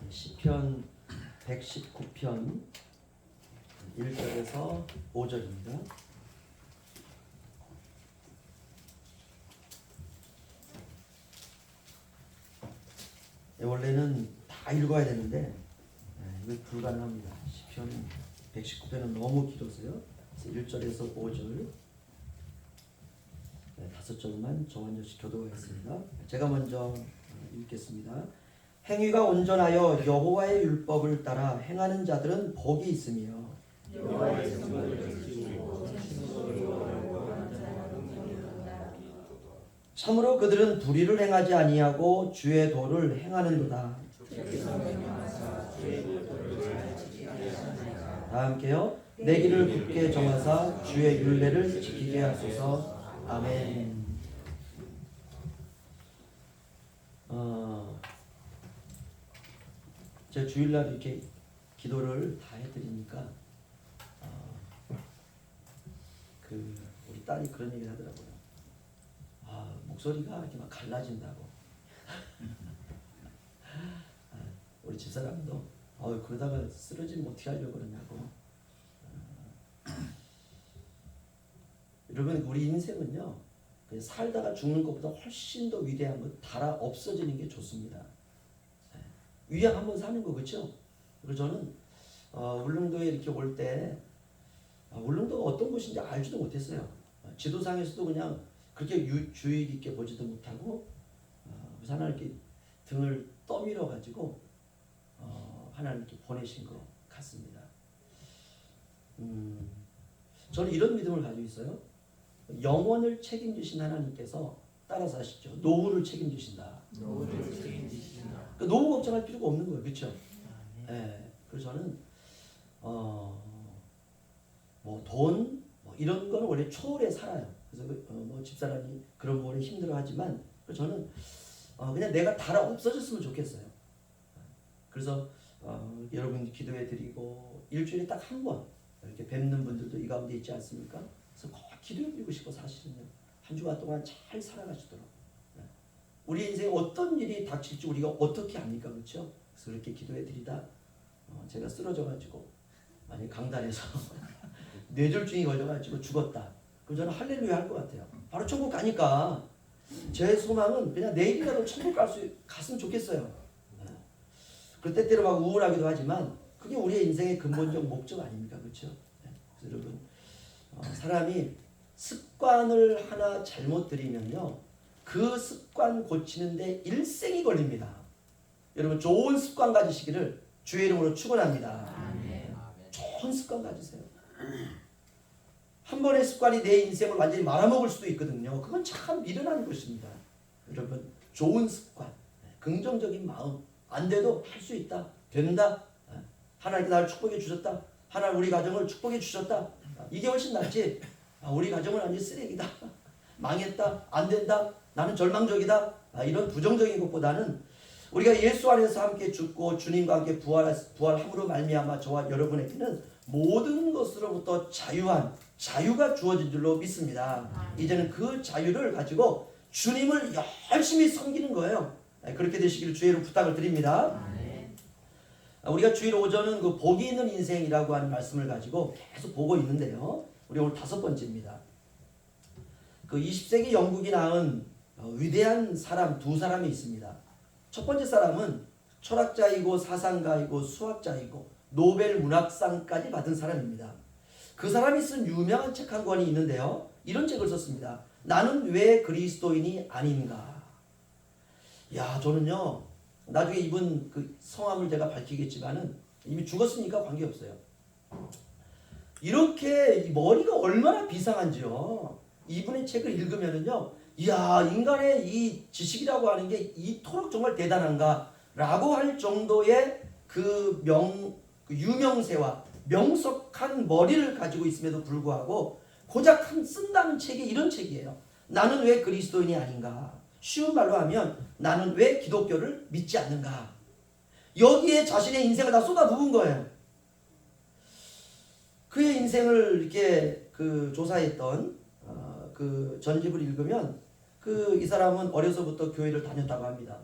시편 119편 1절에서 5절입니다. 원래는 다 읽어야 되는데 이거 불가능합니다. 시편 119편은 너무 길어서요. 1절에서 5절 5절만 정원역시 교도하겠습니다. 제가 먼저 읽겠습니다. 행위가 온전하여 여호와의 율법을 따라 행하는 자들은 복이 있으며 참으로 그들은 불의를 행하지 아니하고 주의 도를 행하는도다. 다 함께요. 내 길을 굳게 정하사 주의 율례를 지키게 하소서. 아멘. 제가 주일날 이렇게 기도를 다 해드리니까 우리 딸이 그런 얘기를 하더라고요. 목소리가 이렇게 막 갈라진다고. 우리 집사람도 그러다가 쓰러지면 어떻게 하려고 그러냐고. 여러분, 우리 인생은요, 그냥 살다가 죽는 것보다 훨씬 더 위대한 것, 달아 없어지는 게 좋습니다. 위양 한번 사는 거, 그렇죠? 그리고 저는 울릉도에 이렇게 올 때 울릉도가 어떤 곳인지 알지도 못했어요. 지도상에서도 그냥 그렇게 주의 깊게 보지도 못하고 하나님께 등을 떠밀어 가지고 하나님께 보내신 것 같습니다. 저는 이런 믿음을 가지고 있어요. 영원을 책임지신 하나님께서 따라서 하시죠. 노후를 책임지신다. 그러니까 노후 걱정할 필요가 없는 거예요, 그렇죠? 네. 그래서 저는 돈 이런 거는 원래 초월해 살아요. 그래서 집사람이 그런 부분에 힘들어하지만 저는 그냥 내가 달아 없어졌으면 좋겠어요. 그래서 여러분 기도해 드리고 일주일에 딱 한 번 이렇게 뵙는 분들도 이 가운데 있지 않습니까? 그래서 꼭 기도해 드리고 싶어. 사실은요, 한 주간 동안 잘 살아가시도록. 우리 인생에 어떤 일이 닥칠지 우리가 어떻게 압니까, 그렇죠? 그래서 그렇게 기도해 드리다 제가 쓰러져가지고 만약 강단에서 뇌졸중이 걸려가지고 죽었다. 그럼 저는 할렐루야 할 것 같아요. 바로 천국 가니까 제 소망은 그냥 내일이라도 천국 갔으면 좋겠어요. 그 때때로 막 우울하기도 하지만 그게 우리의 인생의 근본적 목적 아닙니까, 그렇죠? 그래서 여러분, 사람이 습관을 하나 잘못 들이면요, 그 습관 고치는데 일생이 걸립니다. 여러분, 좋은 습관 가지시기를 주의 이름으로 축원합니다. 좋은 습관 가지세요. 한 번의 습관이 내 인생을 완전히 말아먹을 수도 있거든요. 그건 참 미련한 것입니다. 여러분, 좋은 습관, 긍정적인 마음, 안 돼도 할 수 있다, 된다, 하나님께 나를 축복해 주셨다, 하나님 우리 가정을 축복해 주셨다, 이게 훨씬 낫지. 우리 가정은 완전 쓰레기다, 망했다, 안 된다, 나는 절망적이다, 이런 부정적인 것보다는 우리가 예수 안에서 함께 죽고 주님과 함께 부활함으로 말미암아 저와 여러분에게는 모든 것으로부터 자유가 주어진 줄로 믿습니다. 이제는 그 자유를 가지고 주님을 열심히 섬기는 거예요. 그렇게 되시기를 주의로 부탁을 드립니다. 우리가 주일 오전은 그 복이 있는 인생이라고 하는 말씀을 가지고 계속 보고 있는데요, 우리 오늘 5번째입니다. 그 20세기 영국이 낳은 위대한 사람 두 사람이 있습니다. 첫 번째 사람은 철학자이고 사상가이고 수학자이고 노벨 문학상까지 받은 사람입니다. 그 사람이 쓴 유명한 책 한 권이 있는데요, 이런 책을 썼습니다. 나는 왜 그리스도인이 아닌가. 저는요, 나중에 이분 그 성함을 제가 밝히겠지만은 이미 죽었으니까 관계없어요. 이렇게 머리가 얼마나 비상한지요. 이분의 책을 읽으면은요, 인간의 이 지식이라고 하는 게 이토록 정말 대단한가 라고 할 정도의 그 유명세와 명석한 머리를 가지고 있음에도 불구하고 고작 쓴다는 책이 이런 책이에요. 나는 왜 그리스도인이 아닌가. 쉬운 말로 하면 나는 왜 기독교를 믿지 않는가. 여기에 자신의 인생을 다 쏟아부은 거예요. 그의 인생을 이렇게 조사했던 그 전집을 읽으면 이 사람은 어려서부터 교회를 다녔다고 합니다.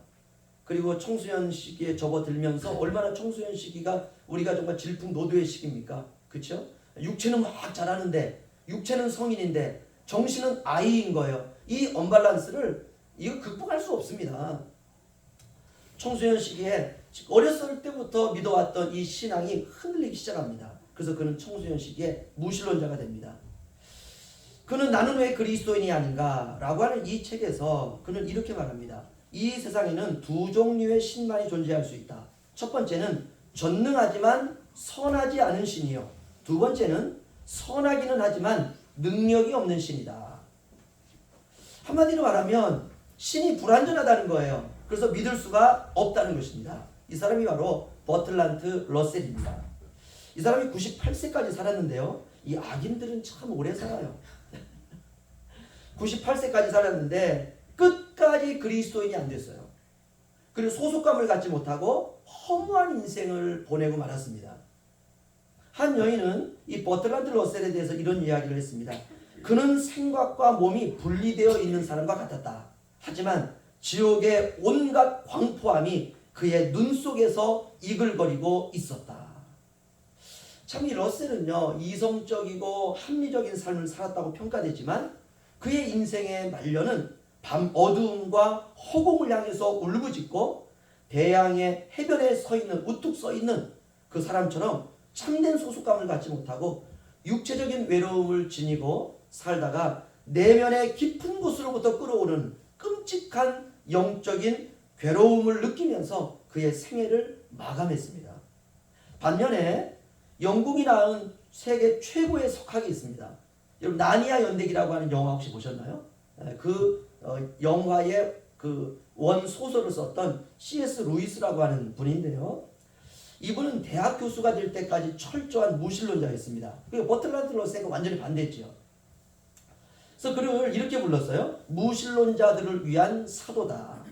그리고 청소년 시기에 접어들면서 얼마나 청소년 시기가 우리가 정말 질풍노도의 시기입니까? 그렇죠? 육체는 막 자라는데 육체는 성인인데 정신은 아이인 거예요. 이 언밸런스를 이거 극복할 수 없습니다. 청소년 시기에 어렸을 때부터 믿어왔던 이 신앙이 흔들리기 시작합니다. 그래서 그는 청소년 시기에 무신론자가 됩니다. 그는 나는 왜 그리스도인이 아닌가 라고 하는 이 책에서 그는 이렇게 말합니다. 이 세상에는 두 종류의 신만이 존재할 수 있다. 첫 번째는 전능하지만 선하지 않은 신이요. 두 번째는 선하기는 하지만 능력이 없는 신이다. 한마디로 말하면 신이 불완전하다는 거예요. 그래서 믿을 수가 없다는 것입니다. 이 사람이 바로 버틀란트 러셀입니다. 이 사람이 98세까지 살았는데요. 이 악인들은 참 오래 살아요. 98세까지 살았는데 끝까지 그리스도인이 안 됐어요. 그리고 소속감을 갖지 못하고 허무한 인생을 보내고 말았습니다. 한 여인은 이 버틀란트 러셀에 대해서 이런 이야기를 했습니다. 그는 생각과 몸이 분리되어 있는 사람과 같았다. 하지만 지옥의 온갖 광포함이 그의 눈 속에서 이글거리고 있었다. 참 이 러셀은요, 이성적이고 합리적인 삶을 살았다고 평가되지만 그의 인생의 말년은 밤 어두움과 허공을 향해서 울부짖고 대양의 해변에 우뚝 서 있는 그 사람처럼 참된 소속감을 갖지 못하고 육체적인 외로움을 지니고 살다가 내면의 깊은 곳으로부터 끌어오는 끔찍한 영적인 괴로움을 느끼면서 그의 생애를 마감했습니다. 반면에 영국이 낳은 세계 최고의 석학이 있습니다. 여러분 나니아 연대기라고 하는 영화 혹시 보셨나요? 그 영화의 그 원 소설을 썼던 C.S. 루이스라고 하는 분인데요. 이분은 대학 교수가 될 때까지 철저한 무신론자였습니다. 그리고 버틀란트 러셀과 완전히 반대했죠. 그래서 그를 이렇게 불렀어요. 무신론자들을 위한 사도다.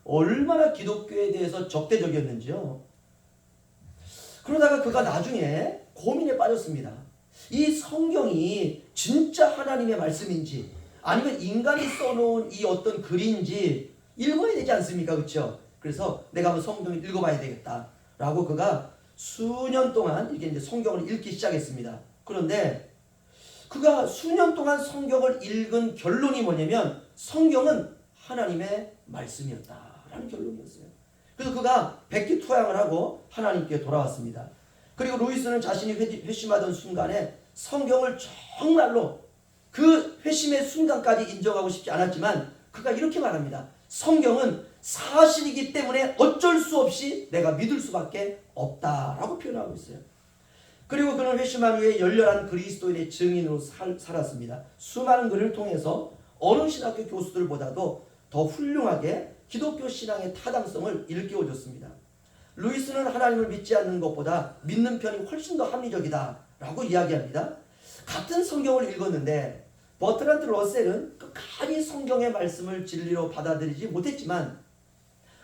얼마나 기독교에 대해서 적대적이었는지요. 그러다가 그가 나중에 고민에 빠졌습니다. 이 성경이 진짜 하나님의 말씀인지 아니면 인간이 써놓은 이 어떤 글인지 읽어야 되지 않습니까? 그렇죠? 그래서 내가 한번 성경을 읽어봐야 되겠다 라고 그가 수년 동안 이렇게 이제 성경을 읽기 시작했습니다. 그런데 그가 수년 동안 성경을 읽은 결론이 뭐냐면 성경은 하나님의 말씀이었다라는 결론이었어요. 그래서 그가 백기투항을 하고 하나님께 돌아왔습니다. 그리고 루이스는 자신이 회심하던 순간에 성경을 정말로 그 회심의 순간까지 인정하고 싶지 않았지만 그가 이렇게 말합니다. 성경은 사실이기 때문에 어쩔 수 없이 내가 믿을 수밖에 없다라고 표현하고 있어요. 그리고 그는 회심한 후에 열렬한 그리스도인의 증인으로 살았습니다. 수많은 글을 통해서 어느 신학교 교수들보다도 더 훌륭하게 기독교 신앙의 타당성을 일깨워줬습니다. 루이스는 하나님을 믿지 않는 것보다 믿는 편이 훨씬 더 합리적이다 라고 이야기합니다. 같은 성경을 읽었는데 버트란트 러셀은 끝까지 성경의 말씀을 진리로 받아들이지 못했지만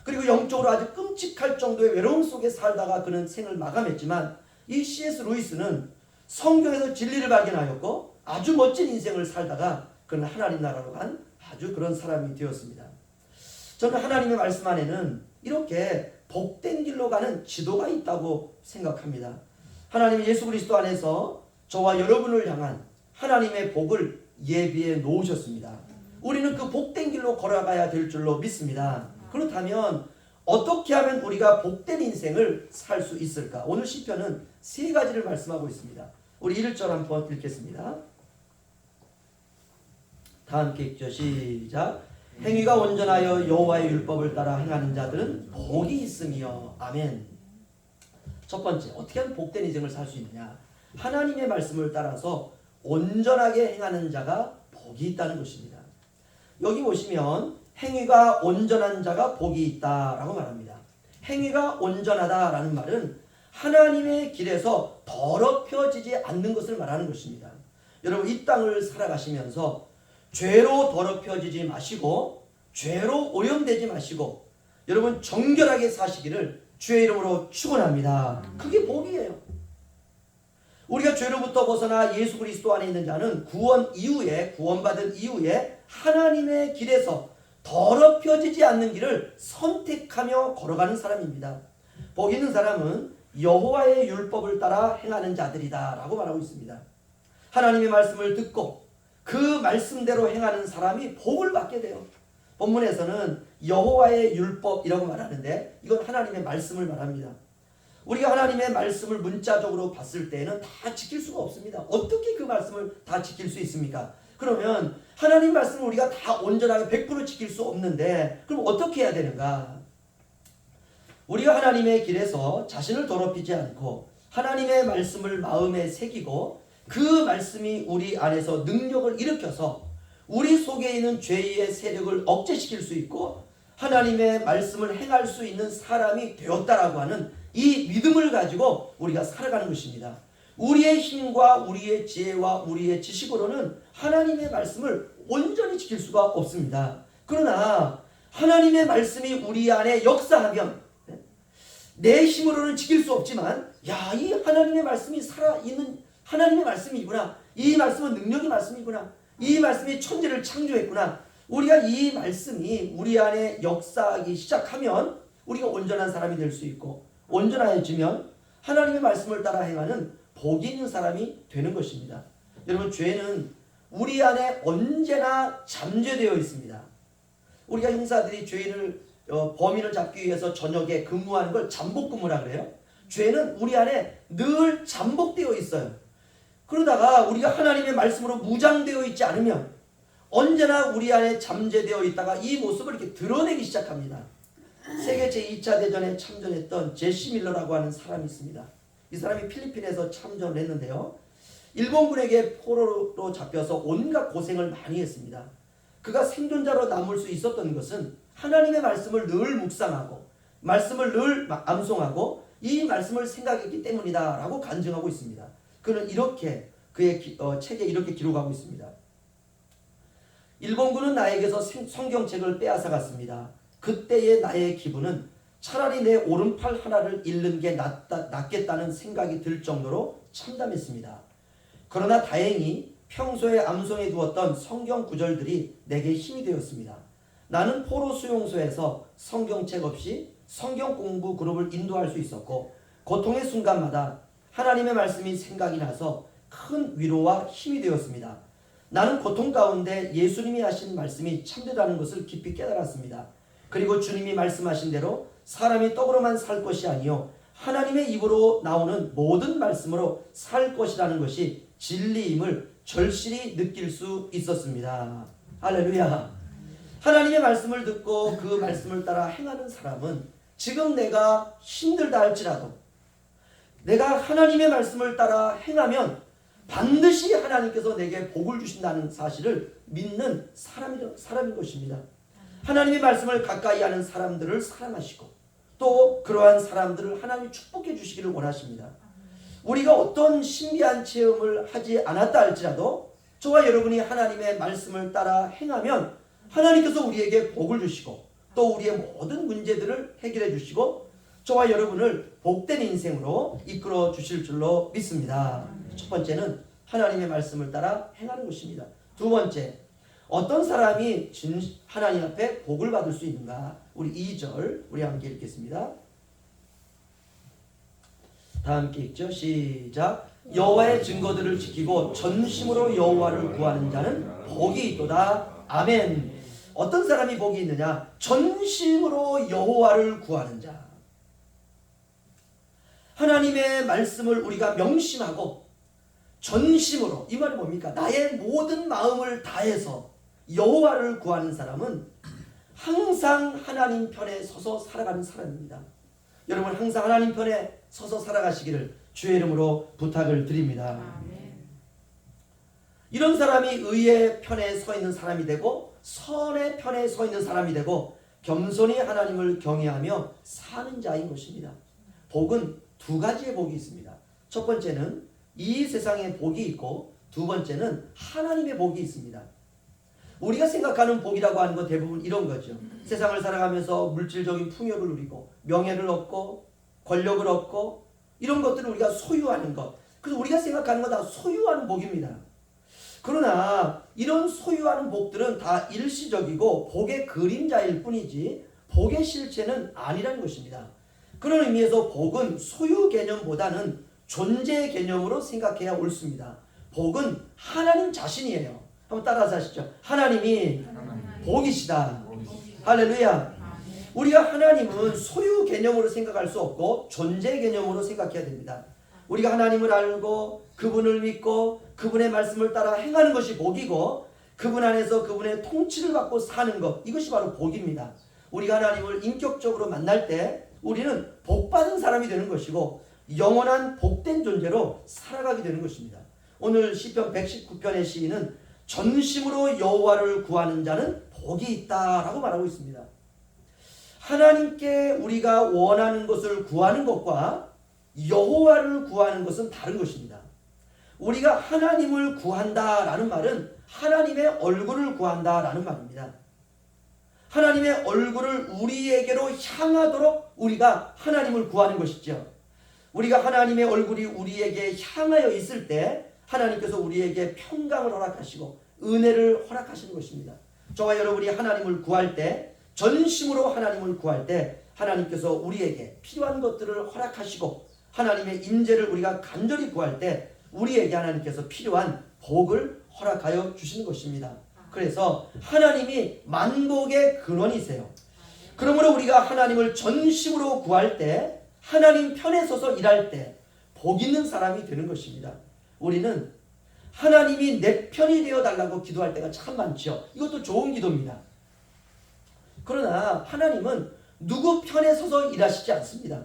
그리고 영적으로 아주 끔찍할 정도의 외로움 속에 살다가 그는 생을 마감했지만 이 C.S. 루이스는 성경에서 진리를 발견하였고 아주 멋진 인생을 살다가 그는 하나님 나라로 간 아주 그런 사람이 되었습니다. 저는 하나님의 말씀 안에는 이렇게 복된 길로 가는 지도가 있다고 생각합니다. 하나님 예수 그리스도 안에서 저와 여러분을 향한 하나님의 복을 예비해 놓으셨습니다. 우리는 그 복된 길로 걸어가야 될 줄로 믿습니다. 그렇다면 어떻게 하면 우리가 복된 인생을 살 수 있을까? 오늘 시편은 세 가지를 말씀하고 있습니다. 우리 1절 한번 읽겠습니다. 다 함께 읽죠. 시작. 행위가 온전하여 여호와의 율법을 따라 행하는 자들은 복이 있으며. 아멘. 첫 번째, 어떻게 하면 복된 인생을 살 수 있느냐? 하나님의 말씀을 따라서 온전하게 행하는 자가 복이 있다는 것입니다. 여기 보시면 행위가 온전한 자가 복이 있다라고 말합니다. 행위가 온전하다라는 말은 하나님의 길에서 더럽혀지지 않는 것을 말하는 것입니다. 여러분 이 땅을 살아가시면서 죄로 더럽혀지지 마시고 죄로 오염되지 마시고 여러분 정결하게 사시기를 주의 이름으로 축원합니다. 그게 복이에요. 우리가 죄로부터 벗어나 예수 그리스도 안에 있는 자는 구원받은 이후에 하나님의 길에서 더럽혀지지 않는 길을 선택하며 걸어가는 사람입니다. 복 있는 사람은 여호와의 율법을 따라 행하는 자들이다 라고 말하고 있습니다. 하나님의 말씀을 듣고 그 말씀대로 행하는 사람이 복을 받게 돼요. 본문에서는 여호와의 율법이라고 말하는데 이건 하나님의 말씀을 말합니다. 우리가 하나님의 말씀을 문자적으로 봤을 때는 다 지킬 수가 없습니다. 어떻게 그 말씀을 다 지킬 수 있습니까? 그러면 하나님 말씀을 우리가 다 온전하게 100% 지킬 수 없는데 그럼 어떻게 해야 되는가? 우리가 하나님의 길에서 자신을 더럽히지 않고 하나님의 말씀을 마음에 새기고 그 말씀이 우리 안에서 능력을 일으켜서 우리 속에 있는 죄의 세력을 억제시킬 수 있고 하나님의 말씀을 행할 수 있는 사람이 되었다라고 하는 이 믿음을 가지고 우리가 살아가는 것입니다. 우리의 힘과 우리의 지혜와 우리의 지식으로는 하나님의 말씀을 온전히 지킬 수가 없습니다. 그러나 하나님의 말씀이 우리 안에 역사하면 내 힘으로는 지킬 수 없지만 야, 이 하나님의 말씀이 살아있는 하나님의 말씀이구나. 이 말씀은 능력의 말씀이구나. 이 말씀이 천지를 창조했구나. 우리가 이 말씀이 우리 안에 역사하기 시작하면 우리가 온전한 사람이 될 수 있고 온전해지면 하나님의 말씀을 따라 행하는 복 있는 사람이 되는 것입니다. 여러분, 죄는 우리 안에 언제나 잠재되어 있습니다. 우리가 형사들이 범인을 잡기 위해서 저녁에 근무하는 걸 잠복근무라 그래요. 죄는 우리 안에 늘 잠복되어 있어요. 그러다가 우리가 하나님의 말씀으로 무장되어 있지 않으면 언제나 우리 안에 잠재되어 있다가 이 모습을 이렇게 드러내기 시작합니다. 세계 제2차 대전에 참전했던 제시 밀러라고 하는 사람이 있습니다. 이 사람이 필리핀에서 참전을 했는데요. 일본군에게 포로로 잡혀서 온갖 고생을 많이 했습니다. 그가 생존자로 남을 수 있었던 것은 하나님의 말씀을 늘 묵상하고 말씀을 늘 암송하고 이 말씀을 생각했기 때문이다 라고 간증하고 있습니다. 그는 이렇게 그의 책에 이렇게 기록하고 있습니다. 일본군은 나에게서 성경책을 빼앗아갔습니다. 그때의 나의 기분은 차라리 내 오른팔 하나를 잃는 게 낫겠다는 생각이 들 정도로 참담했습니다. 그러나 다행히 평소에 암송해 두었던 성경 구절들이 내게 힘이 되었습니다. 나는 포로 수용소에서 성경책 없이 성경 공부 그룹을 인도할 수 있었고 고통의 순간마다 하나님의 말씀이 생각이 나서 큰 위로와 힘이 되었습니다. 나는 고통 가운데 예수님이 하신 말씀이 참되다는 것을 깊이 깨달았습니다. 그리고 주님이 말씀하신 대로 사람이 떡으로만 살 것이 아니요 하나님의 입으로 나오는 모든 말씀으로 살 것이라는 것이 진리임을 절실히 느낄 수 있었습니다. 할렐루야. 하나님의 말씀을 듣고 그 말씀을 따라 행하는 사람은 지금 내가 힘들다 할지라도 내가 하나님의 말씀을 따라 행하면 반드시 하나님께서 내게 복을 주신다는 사실을 믿는 사람인 것입니다. 하나님의 말씀을 가까이 하는 사람들을 사랑하시고 또 그러한 사람들을 하나님이 축복해 주시기를 원하십니다. 우리가 어떤 신비한 체험을 하지 않았다 할지라도 저와 여러분이 하나님의 말씀을 따라 행하면 하나님께서 우리에게 복을 주시고 또 우리의 모든 문제들을 해결해 주시고 저와 여러분을 복된 인생으로 이끌어 주실 줄로 믿습니다. 첫 번째는 하나님의 말씀을 따라 행하는 것입니다. 두 번째, 어떤 사람이 하나님 앞에 복을 받을 수 있는가? 우리 2절 우리 함께 읽겠습니다. 다 함께 읽죠. 시작. 여호와의 증거들을 지키고 전심으로 여호와를 구하는 자는 복이 있도다. 아멘. 어떤 사람이 복이 있느냐? 전심으로 여호와를 구하는 자. 하나님의 말씀을 우리가 명심하고 전심으로, 이 말이 뭡니까? 나의 모든 마음을 다해서 여호와를 구하는 사람은 항상 하나님 편에 서서 살아가는 사람입니다. 여러분 항상 하나님 편에 서서 살아가시기를 주의 이름으로 부탁을 드립니다. 이런 사람이 의의 편에 서 있는 사람이 되고 선의 편에 서 있는 사람이 되고 겸손히 하나님을 경외하며 사는 자인 것입니다. 복은 두 가지의 복이 있습니다. 첫 번째는 이 세상에 복이 있고 두 번째는 하나님의 복이 있습니다. 우리가 생각하는 복이라고 하는 건 대부분 이런 거죠. 세상을 살아가면서 물질적인 풍요를 누리고 명예를 얻고 권력을 얻고 이런 것들을 우리가 소유하는 것. 그래서 우리가 생각하는 건 다 소유하는 복입니다. 그러나 이런 소유하는 복들은 다 일시적이고 복의 그림자일 뿐이지 복의 실체는 아니라는 것입니다. 그런 의미에서 복은 소유 개념보다는 존재 개념으로 생각해야 옳습니다. 복은 하나님 자신이에요. 한번 따라서 하시죠. 하나님이 복이시다. 할렐루야. 우리가 하나님은 소유 개념으로 생각할 수 없고 존재 개념으로 생각해야 됩니다. 우리가 하나님을 알고 그분을 믿고 그분의 말씀을 따라 행하는 것이 복이고 그분 안에서 그분의 통치를 받고 사는 것, 이것이 바로 복입니다. 우리가 하나님을 인격적으로 만날 때 우리는 복받은 사람이 되는 것이고 영원한 복된 존재로 살아가게 되는 것입니다. 오늘 시편 119편의 시인은 전심으로 여호와를 구하는 자는 복이 있다라고 말하고 있습니다. 하나님께 우리가 원하는 것을 구하는 것과 여호와를 구하는 것은 다른 것입니다. 우리가 하나님을 구한다라는 말은 하나님의 얼굴을 구한다라는 말입니다. 하나님의 얼굴을 우리에게로 향하도록 우리가 하나님을 구하는 것이죠. 우리가 하나님의 얼굴이 우리에게 향하여 있을 때 하나님께서 우리에게 평강을 허락하시고 은혜를 허락하시는 것입니다. 저와 여러분이 하나님을 구할 때, 전심으로 하나님을 구할 때 하나님께서 우리에게 필요한 것들을 허락하시고 하나님의 임재를 우리가 간절히 구할 때 우리에게 하나님께서 필요한 복을 허락하여 주시는 것입니다. 그래서 하나님이 만복의 근원이세요. 그러므로 우리가 하나님을 전심으로 구할 때, 하나님 편에 서서 일할 때 복 있는 사람이 되는 것입니다. 우리는 하나님이 내 편이 되어달라고 기도할 때가 참 많죠. 이것도 좋은 기도입니다. 그러나 하나님은 누구 편에 서서 일하시지 않습니다.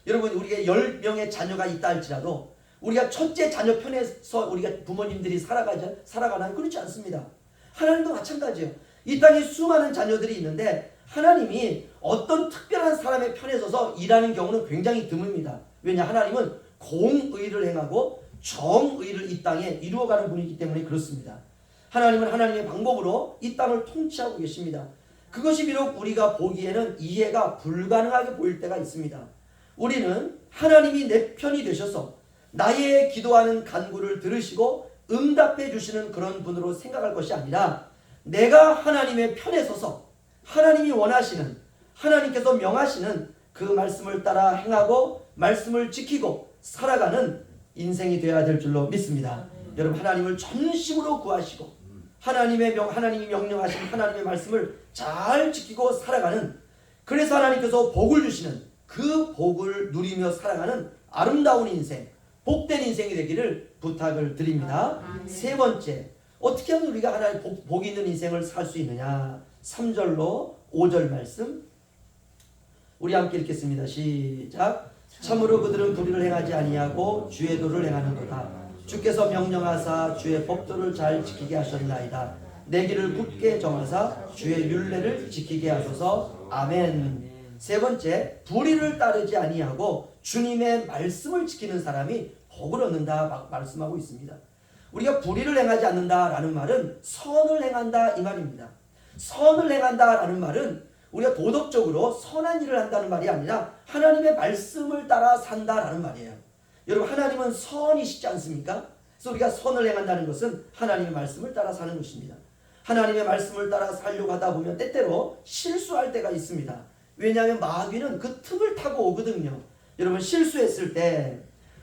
여러분, 우리가 10명의 자녀가 있다 할지라도 우리가 첫째 자녀 편에서 우리가 부모님들이 살아가나요? 그렇지 않습니다. 하나님도 마찬가지예요. 이 땅에 수많은 자녀들이 있는데 하나님이 어떤 특별한 사람의 편에 서서 일하는 경우는 굉장히 드뭅니다. 왜냐? 하나님은 공의를 행하고 정의를 이 땅에 이루어가는 분이기 때문에 그렇습니다. 하나님은 하나님의 방법으로 이 땅을 통치하고 계십니다. 그것이 비록 우리가 보기에는 이해가 불가능하게 보일 때가 있습니다. 우리는 하나님이 내 편이 되셔서 나의 기도하는 간구를 들으시고 응답해 주시는 그런 분으로 생각할 것이 아니라 내가 하나님의 편에 서서 하나님이 원하시는, 하나님께서 명하시는 그 말씀을 따라 행하고 말씀을 지키고 살아가는 인생이 되어야 될 줄로 믿습니다. 여러분, 하나님을 전심으로 구하시고 하나님이 명령하신 하나님의 말씀을 잘 지키고 살아가는, 그래서 하나님께서 복을 주시는 그 복을 누리며 살아가는 아름다운 인생, 복된 인생이 되기를 부탁을 드립니다. 세 번째, 어떻게 하면 우리가 하나님 복 있는 인생을 살 수 있느냐? 3절로 5절 말씀 우리 함께 읽겠습니다. 시작. 참으로 그들은 불의를 행하지 아니하고 주의 도를 행하는도다. 주께서 명령하사 주의 법도를 잘 지키게 하셨나이다. 내 길을 굳게 정하사 주의 율례를 지키게 하소서. 아멘. 세 번째, 불의를 따르지 아니하고 주님의 말씀을 지키는 사람이 복을 얻는다 말씀하고 있습니다. 우리가 불의를 행하지 않는다라는 말은 선을 행한다 이 말입니다. 선을 행한다라는 말은 우리가 도덕적으로 선한 일을 한다는 말이 아니라 하나님의 말씀을 따라 산다라는 말이에요. 여러분, 하나님은 선이시지 않습니까? 그래서 우리가 선을 행한다는 것은 하나님의 말씀을 따라 사는 것입니다. 하나님의 말씀을 따라 살려고 하다 보면 때때로 실수할 때가 있습니다. 왜냐하면 마귀는 그 틈을 타고 오거든요. 여러분, 실수했을 때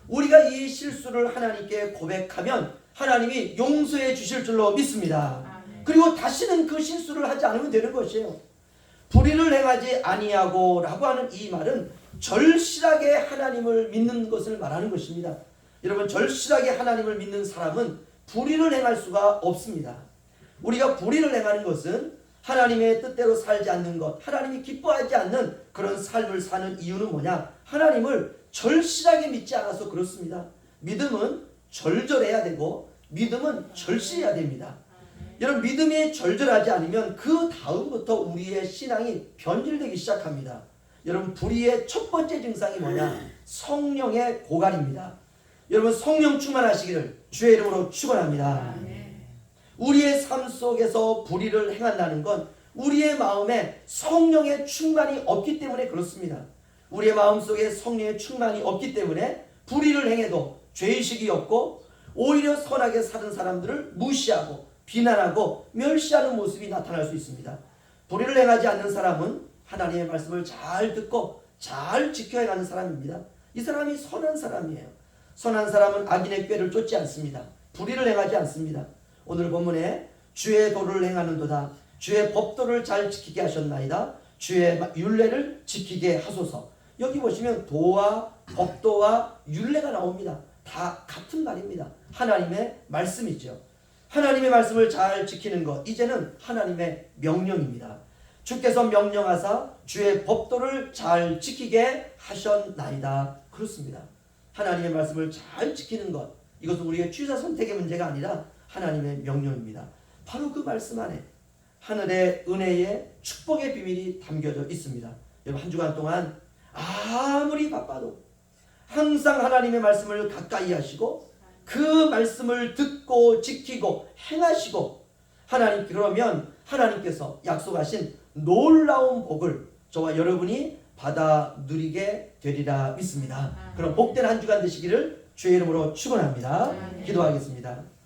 우리가 이 실수를 하나님께 고백하면 하나님이 용서해 주실 줄로 믿습니다. 그리고 다시는 그 실수를 하지 않으면 되는 것이에요. 불의를 행하지 아니하고 라고 하는 이 말은 절실하게 하나님을 믿는 것을 말하는 것입니다. 여러분, 절실하게 하나님을 믿는 사람은 불의를 행할 수가 없습니다. 우리가 불의를 행하는 것은 하나님의 뜻대로 살지 않는 것, 하나님이 기뻐하지 않는 그런 삶을 사는 이유는 뭐냐? 하나님을 절실하게 믿지 않아서 그렇습니다. 믿음은 절절해야 되고 믿음은 절실해야 됩니다. 여러분, 믿음이 절절하지 않으면 그 다음부터 우리의 신앙이 변질되기 시작합니다. 여러분, 불의의 첫 번째 증상이 뭐냐? 성령의 고갈입니다. 여러분, 성령 충만하시기를 주의 이름으로 축원합니다. 우리의 삶 속에서 불의를 행한다는 건 우리의 마음에 성령의 충만이 없기 때문에 그렇습니다. 우리의 마음속에 성령의 충만이 없기 때문에 불의를 행해도 죄의식이 없고 오히려 선하게 사는 사람들을 무시하고 비난하고 멸시하는 모습이 나타날 수 있습니다. 불의를 행하지 않는 사람은 하나님의 말씀을 잘 듣고 잘 지켜야 하는 사람입니다. 이 사람이 선한 사람이에요. 선한 사람은 악인의 꾀를 쫓지 않습니다. 불의를 행하지 않습니다. 오늘 본문에 주의 도를 행하는도다. 주의 법도를 잘 지키게 하셨나이다. 주의 율례를 지키게 하소서. 여기 보시면 도와 법도와 율례가 나옵니다. 다 같은 말입니다. 하나님의 말씀이죠. 하나님의 말씀을 잘 지키는 것, 이제는 하나님의 명령입니다. 주께서 명령하사 주의 법도를 잘 지키게 하셨나이다. 그렇습니다. 하나님의 말씀을 잘 지키는 것, 이것은 우리의 취사 선택의 문제가 아니라 하나님의 명령입니다. 바로 그 말씀 안에 하늘의 은혜의 축복의 비밀이 담겨져 있습니다. 여러분, 한 주간 동안 아무리 바빠도 항상 하나님의 말씀을 가까이 하시고 그 말씀을 듣고 지키고 행하시고, 그러면 하나님께서 약속하신 놀라운 복을 저와 여러분이 받아 누리게 되리라 믿습니다. 그럼 복된 한 주간 되시기를 주의 이름으로 축원합니다. 기도하겠습니다.